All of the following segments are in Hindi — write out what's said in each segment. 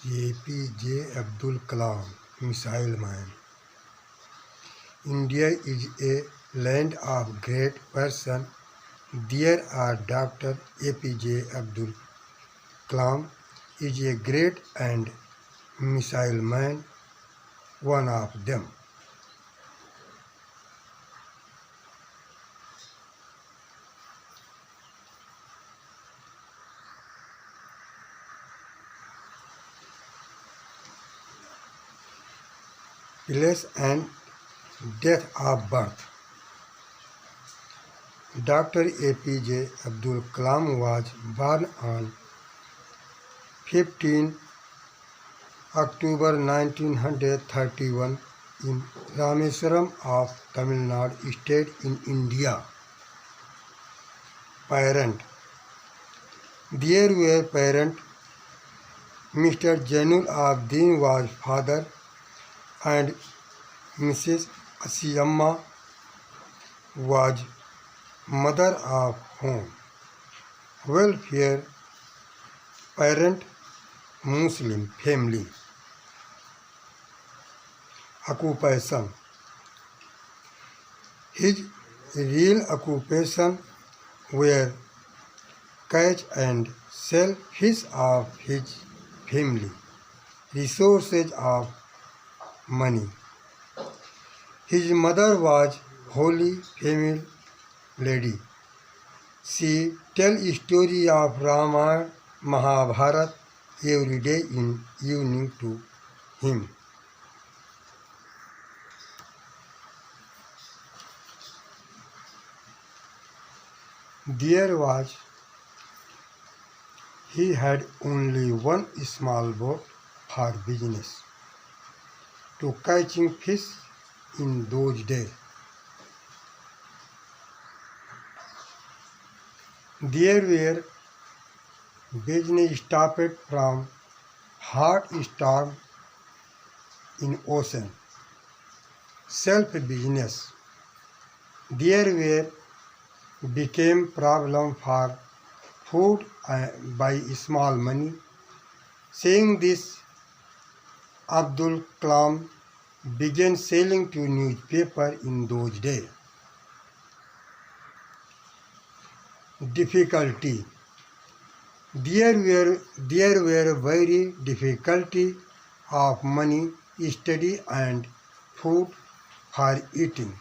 APJ Abdul Kalam, Missile Man. India is a land of great person. There are Dr. APJ Abdul Kalam is a great and missile man, one of them. Place and death of birth. Dr. APJ Abdul Kalam was born on 15 October 1931 in Rameswaram of Tamil Nadu state in India. Parent. There were parents. Mr. Jainul Abidin was father and Mrs. Asiyamma was mother of home. Welfare. Parent Muslim family. Occupation. His real occupation were catch and sell fish of his family, resources of money. His mother was holy female lady. She tell story of Ramayana, Mahabharata every day in evening to him. He had only one small boat for business, to catching fish in those days. There were business stopped from hot storm in ocean. Self-business. There were became problem for food by small money. Saying this, Abdul Kalam began selling to newspaper in those days. Difficulty. There were very difficulty of money, study and food for eating.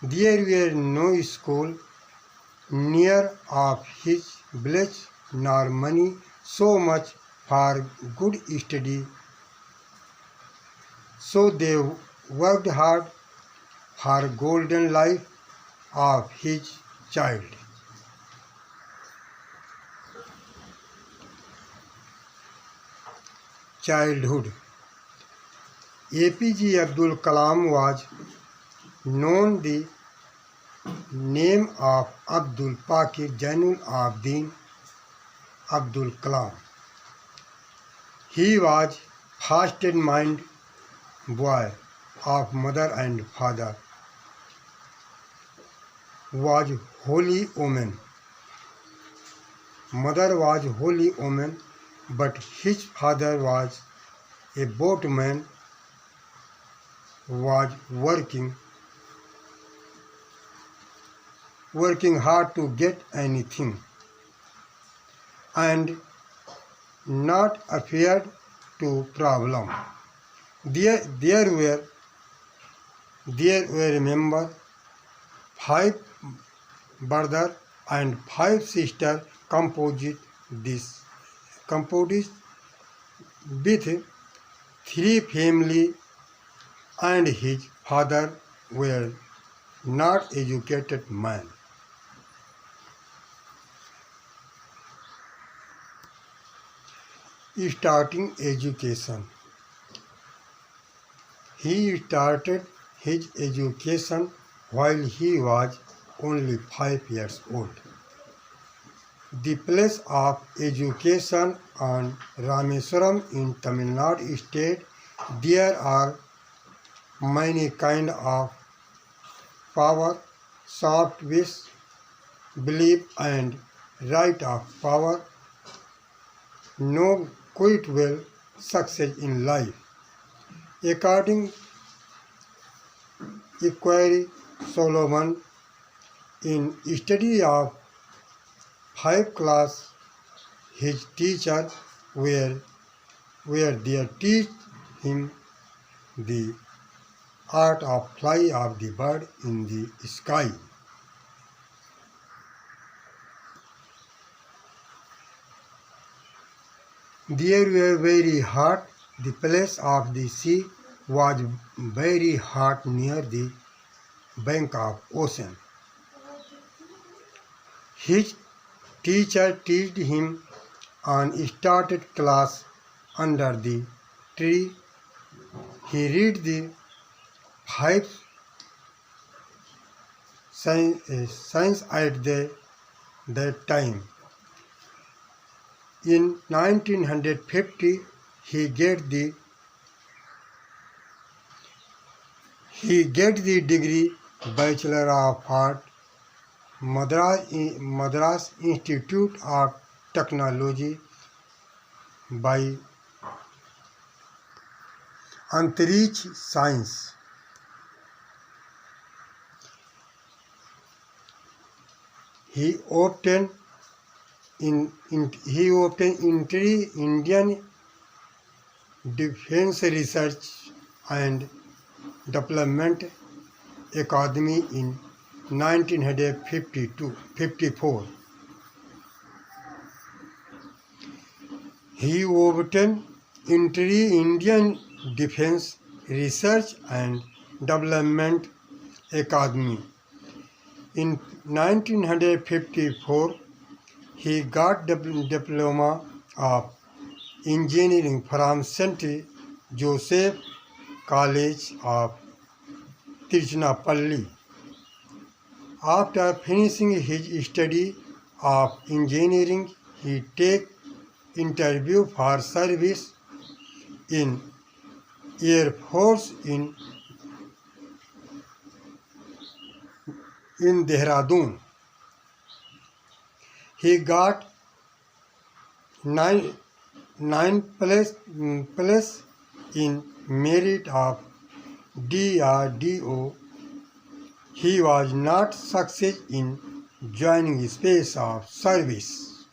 There were no school near of his village, nor money so much for good study. So they worked hard for golden life of his child. Childhood. APJ Abdul Kalam was known the name of Abdul Pakir Jainul Abidin Abdul Kalam. He was first-in-mind boy of mother and father. Was holy woman. Mother was holy woman, but his father was a boatman, was working hard to get anything, and not afraid to problem. There were remember 5 brothers and 5 sisters composed with 3 family, and his father were not educated man. Starting education. He started his education while he was only 5 years old. The place of education on Rameswaram in Tamil Nadu state. There are many kind of power, soft wish, belief and right of power. No quit well success in life. According Inquiry Solomon, in study of 5 class, his teacher were there teach him the art of fly of the bird in the sky. They were very hot. The place of the sea was very hot near the bank of ocean. His teacher taught him and started class under the tree. He read the 5 science at that time. In 1950, he get the degree Bachelor of Art, Madras Institute of Technology by Antariksh Science. He obtained Indian Defence Research and Development Academy in 1954. He obtained Indian Defence Research and Development Academy. In 1954, he got diploma of engineering from St. Joseph College of Tiruchirappalli. After finishing his study of engineering, he take interview for service in Air Force in Dehradun. He got 9 place in merit of DRDO. He was not success in joining space of service.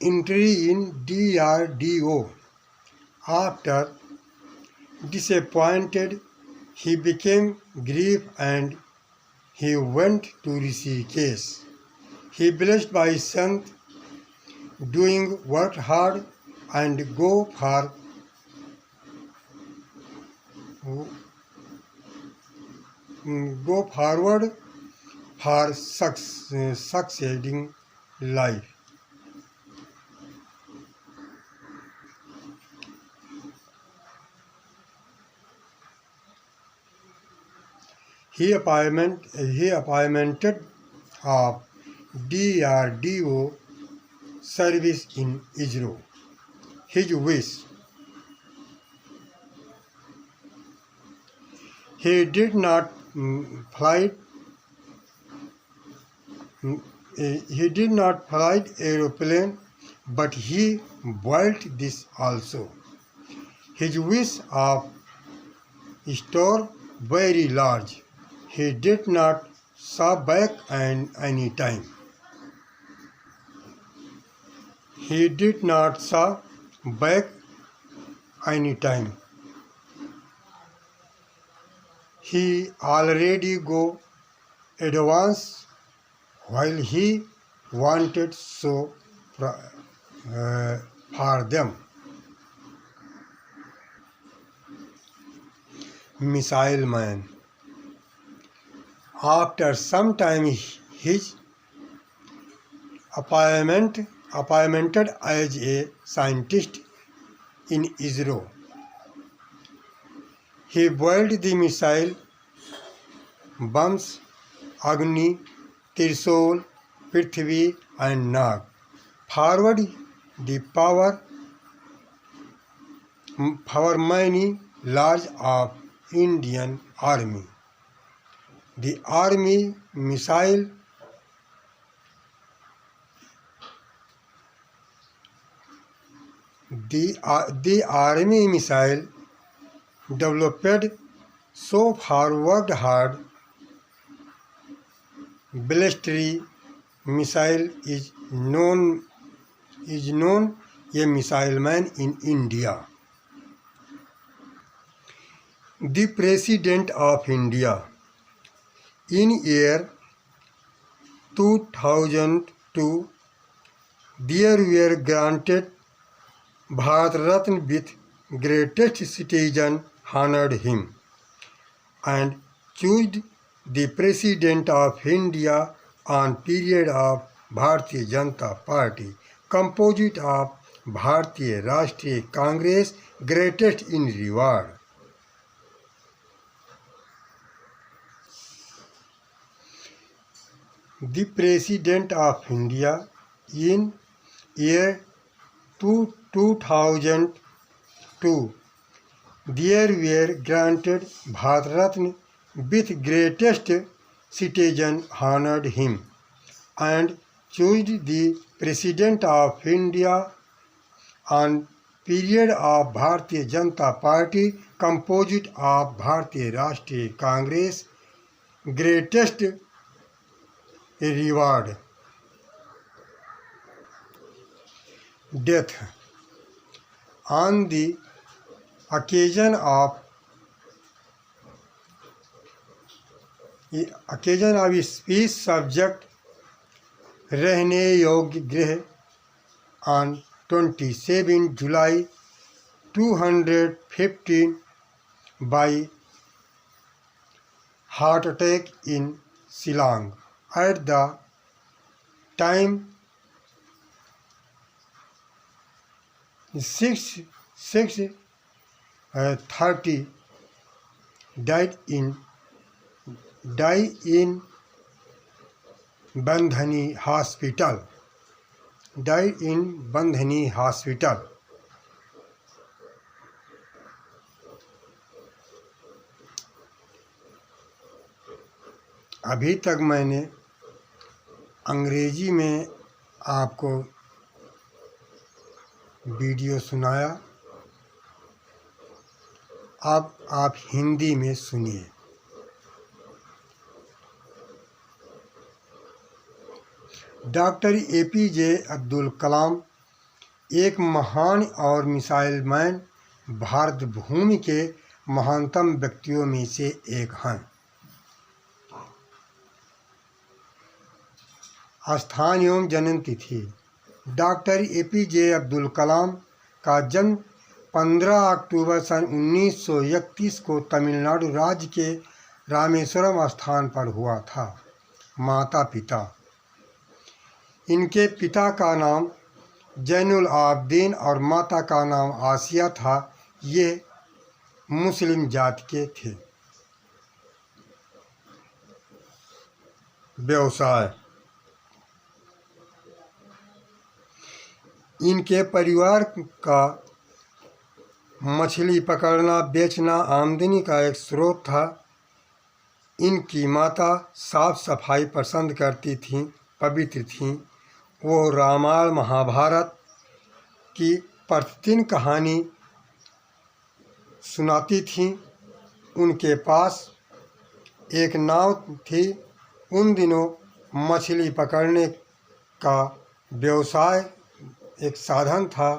Entry in DRDO. After disappointed, he became grief and he went to Rishikesh. He blessed by Sant, doing work hard and go forward for succeeding life. He appointed of DRDO service in ISRO. His wish. He did not fly aeroplane, but he built this also. His wish of store very large. He did not saw back any time. He did not saw back any time. He already go advance while he wanted so for them. Missile Man. After some time, his appointed as a scientist in ISRO. He built the missile bombs Agni, Tirshul, Prithvi and Nag. Forward the power many large of Indian army. The army missile developed so forward hard ballistic missile is known a missile man in India. The President of India in year 2002 there were granted Bharat Ratna with greatest citizen honored him and chose the President of India on period of Bharatiya Janata Party, composite of Bharatiya Rashtriya Congress, greatest in reward. The President of India in year 2002 there were granted Bharat Ratna with greatest citizen honored him and chose the President of India on period of Bharatiya Janata Party, composite of Bharatiya Rashtriya Congress, greatest reward. Death. On the occasion of speech subject रहने योग्य गृह on 27 July 215 by heart attack in Shillong at the time 6:30 died in Bandhani Hospital. अभी तक मैंने अंग्रेजी में आपको वीडियो सुनाया, अब आप हिंदी में सुनिए। डॉक्टर APJ अब्दुल कलाम एक महान और मिसाइल मैन, भारत भूमि के महानतम व्यक्तियों में से एक हैं। स्थान एवं जन्म तिथि। डॉक्टर APJ अब्दुल कलाम का जन्म 15 अक्टूबर सन 1931 को तमिलनाडु राज्य के रामेश्वरम स्थान पर हुआ था। माता पिता। इनके पिता का नाम जैनुल आबदीन और माता का नाम आसिया था। ये मुस्लिम जाति के थे। व्यवसाय। इनके परिवार का मछली पकड़ना बेचना आमदनी का एक स्रोत था। इनकी माता साफ सफाई पसंद करती थीं, पवित्र थीं। वो रामायण महाभारत की प्रतिदिन कहानी सुनाती थीं। उनके पास एक नाव थी। उन दिनों मछली पकड़ने का व्यवसाय एक साधन था।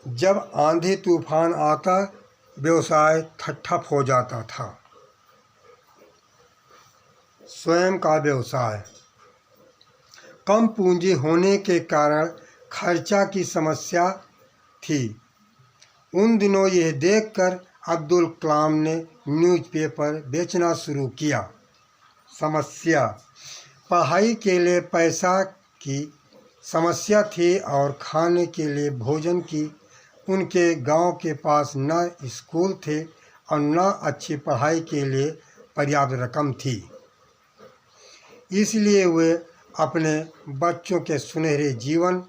जब आंधी तूफान आता व्यवसाय ठप हो जाता था। स्वयं का व्यवसाय। कम पूंजी होने के कारण खर्चा की समस्या थी। उन दिनों यह देखकर अब्दुल कलाम ने न्यूज़पेपर बेचना शुरू किया। समस्या। पढ़ाई के लिए पैसा की समस्या थी और खाने के लिए भोजन की। उनके गांव के पास न स्कूल थे और न अच्छी पढ़ाई के लिए पर्याप्त रकम थी। इसलिए वे अपने बच्चों के सुनहरे जीवन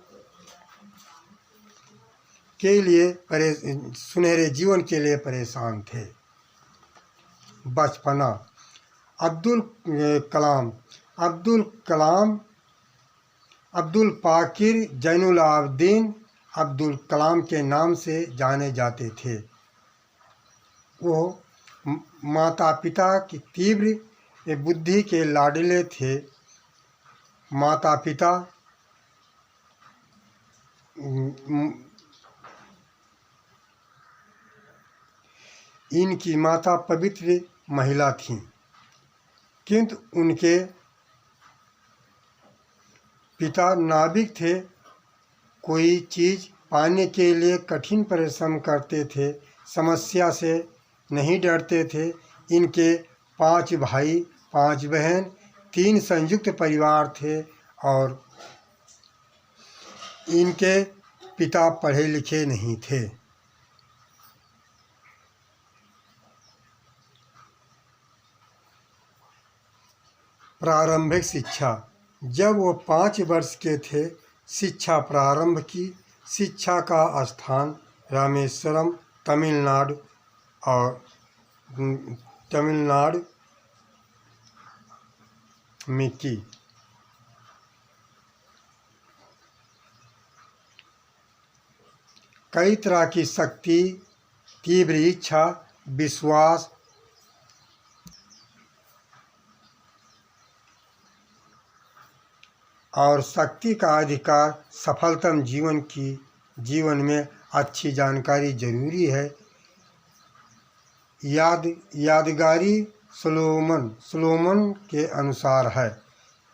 के लिए परेशान थे। बचपना। अब्दुल पाकिर जैनुल आबदीन अब्दुल कलाम के नाम से जाने जाते थे। वो माता पिता की तीव्र बुद्धि के लाडले थे। माता पिता इनकी माता पवित्र महिला थीं, किंतु उनके पिता नाविक थे। कोई चीज़ पाने के लिए कठिन परिश्रम करते थे, समस्या से नहीं डरते थे। इनके 5 भाई 5 बहन, 3 संयुक्त परिवार थे और इनके पिता पढ़े लिखे नहीं थे। प्रारंभिक शिक्षा। जब वो 5 वर्ष के थे, शिक्षा प्रारंभ की। शिक्षा का स्थान रामेश्वरम, तमिलनाडु में की। कई तरह की शक्ति, तीव्र इच्छा, विश्वास और शक्ति का अधिकार, सफलतम जीवन में अच्छी जानकारी जरूरी है। यादगारी सोलोमन के अनुसार है।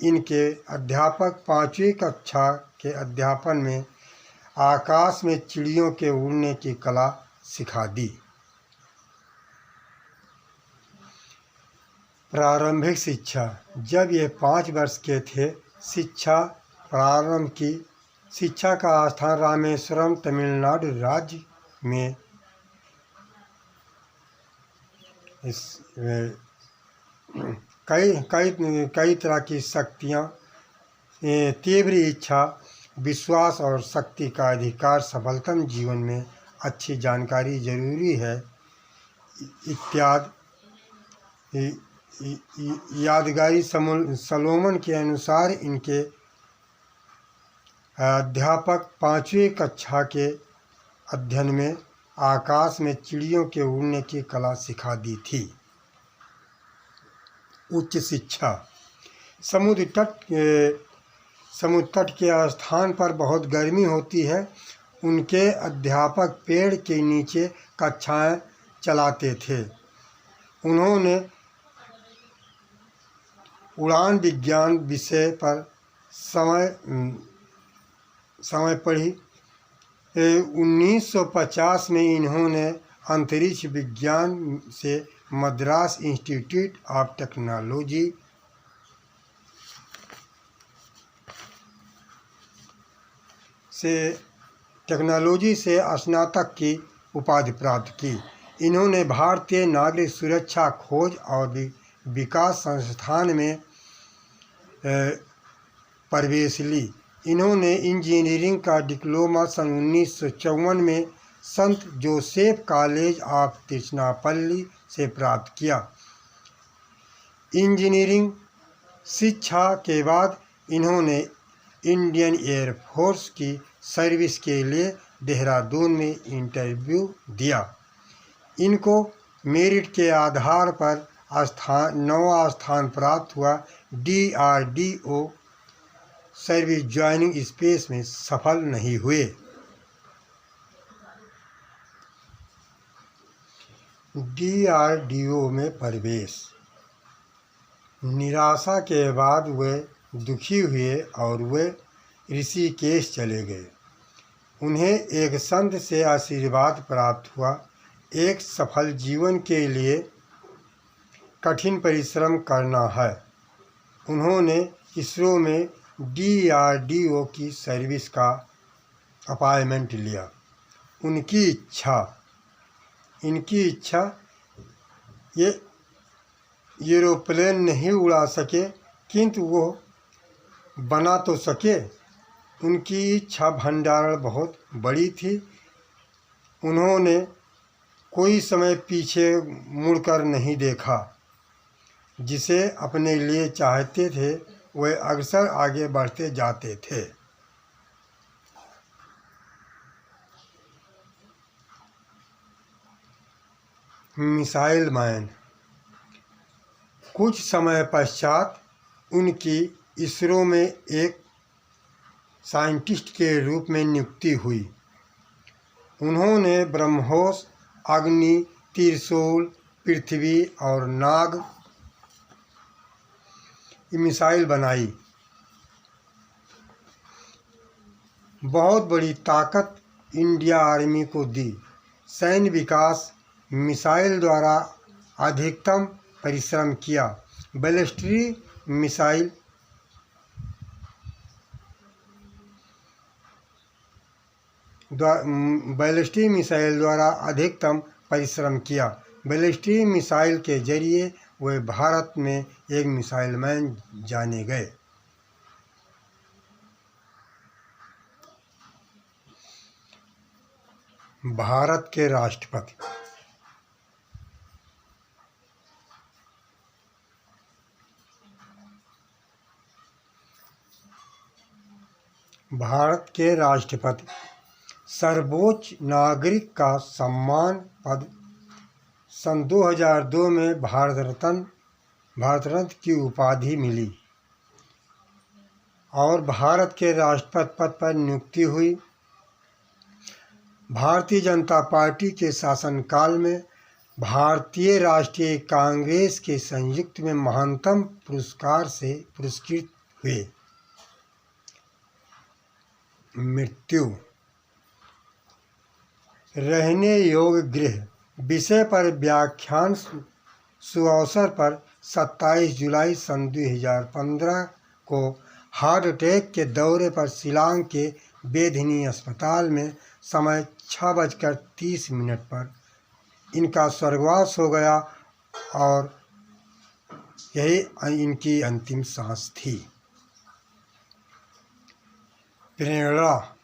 इनके अध्यापक 5वीं कक्षा के अध्यापन में आकाश में चिड़ियों के उड़ने की कला सिखा दी। प्रारंभिक शिक्षा। जब ये 5 वर्ष के थे, शिक्षा प्रारंभ की। शिक्षा का स्थान रामेश्वरम, तमिलनाडु राज्य में। कई तरह की शक्तियाँ, तीव्र इच्छा, विश्वास और शक्ति का अधिकार, सफलतम जीवन में अच्छी जानकारी जरूरी है इत्यादि। यादगारी सोलोमन के अनुसार इनके अध्यापक 5वीं कक्षा के अध्ययन में आकाश में चिड़ियों के उड़ने की कला सिखा दी थी। उच्च शिक्षा। समुद्र तट के स्थान पर बहुत गर्मी होती है। उनके अध्यापक पेड़ के नीचे कक्षाएं चलाते थे। उन्होंने उड़ान विज्ञान विषय पर समय पढ़ी। 1950 में इन्होंने अंतरिक्ष विज्ञान से मद्रास इंस्टीट्यूट ऑफ टेक्नोलॉजी से स्नातक की उपाधि प्राप्त की। इन्होंने भारतीय नागरिक सुरक्षा खोज और विकास संस्थान में प्रवेश ली। इन्होंने इंजीनियरिंग का डिप्लोमा सन 1954 में संत जोसेफ कॉलेज ऑफ तिरुचिरापल्ली से प्राप्त किया। इंजीनियरिंग शिक्षा के बाद इन्होंने इंडियन एयर फोर्स की सर्विस के लिए देहरादून में इंटरव्यू दिया। इनको मेरिट के आधार पर 9वां स्थान प्राप्त हुआ। DRDO सर्विस ज्वाइनिंग स्पेस में सफल नहीं हुए। DRDO में प्रवेश। निराशा के बाद वे दुखी हुए और वे ऋषिकेश चले गए। उन्हें एक संत से आशीर्वाद प्राप्त हुआ। एक सफल जीवन के लिए कठिन परिश्रम करना है। उन्होंने इसरो में DRDO की सर्विस का अपॉइंटमेंट लिया। इनकी इच्छा ये एरोप्लेन नहीं उड़ा सके, किंतु वो बना तो सके। उनकी इच्छा भंडारण बहुत बड़ी थी। उन्होंने कोई समय पीछे मुड़कर नहीं देखा। जिसे अपने लिए चाहते थे वे अक्सर आगे बढ़ते जाते थे। Missile man. कुछ समय पश्चात उनकी इसरो में एक साइंटिस्ट के रूप में नियुक्ति हुई। उन्होंने ब्रह्मोस, अग्नि, त्रिशूल, पृथ्वी और नाग मिसाइल बनाई। बहुत बड़ी ताकत इंडिया आर्मी को दी। सैन्य विकास। मिसाइल द्वारा अधिकतम परिश्रम किया। बैलिस्टिक मिसाइल द्वारा अधिकतम परिश्रम किया। बैलिस्टिक मिसाइल के जरिए वे भारत में एक मिसाइल मैन जाने गए। भारत के राष्ट्रपति। भारत के राष्ट्रपति सर्वोच्च नागरिक का सम्मान पद। सन 2002 में भारत रत्न की उपाधि मिली और भारत के राष्ट्रपति पद पर नियुक्ति हुई। भारतीय जनता पार्टी के शासनकाल में भारतीय राष्ट्रीय कांग्रेस के संयुक्त में महानतम पुरस्कार से पुरस्कृत हुए। मृत्यु। रहने योग्य गृह विषय पर व्याख्यान सुअवसर पर 27 जुलाई सन 2015 को हार्ट अटैक के दौरे पर शिलांग के बेधिनी अस्पताल में समय 6:30 पर इनका स्वर्गवास हो गया और यही इनकी अंतिम सांस थी। प्रेरणा।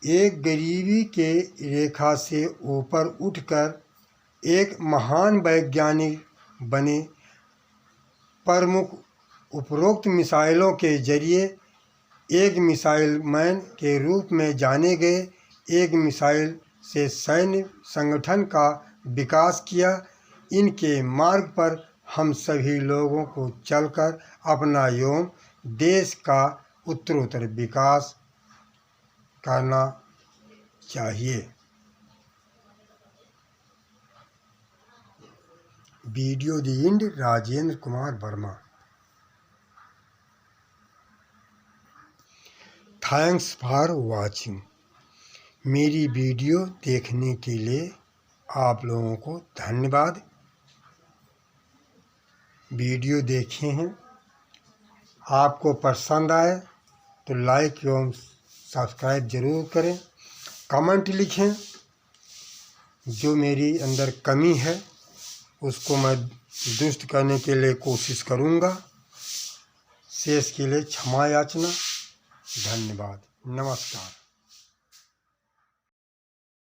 एक गरीबी के रेखा से ऊपर उठकर एक महान वैज्ञानिक बने। प्रमुख उपरोक्त मिसाइलों के जरिए एक मिसाइल मैन के रूप में जाने गए। एक मिसाइल से सैन्य संगठन का विकास किया। इनके मार्ग पर हम सभी लोगों को चलकर अपना एवं देश का उत्तरोत्तर विकास करना चाहिए। Video the end. Rajendra Kumar Verma. Thanks for watching. मेरी वीडियो देखने के लिए आप लोगों को धन्यवाद। वीडियो देखे हैं, आपको पसंद आए तो लाइक एवं सब्सक्राइब जरूर करें। कमेंट लिखें, जो मेरी अंदर कमी है उसको मैं दुरुस्त करने के लिए कोशिश करूँगा। शेष के लिए क्षमा याचना। धन्यवाद। नमस्कार।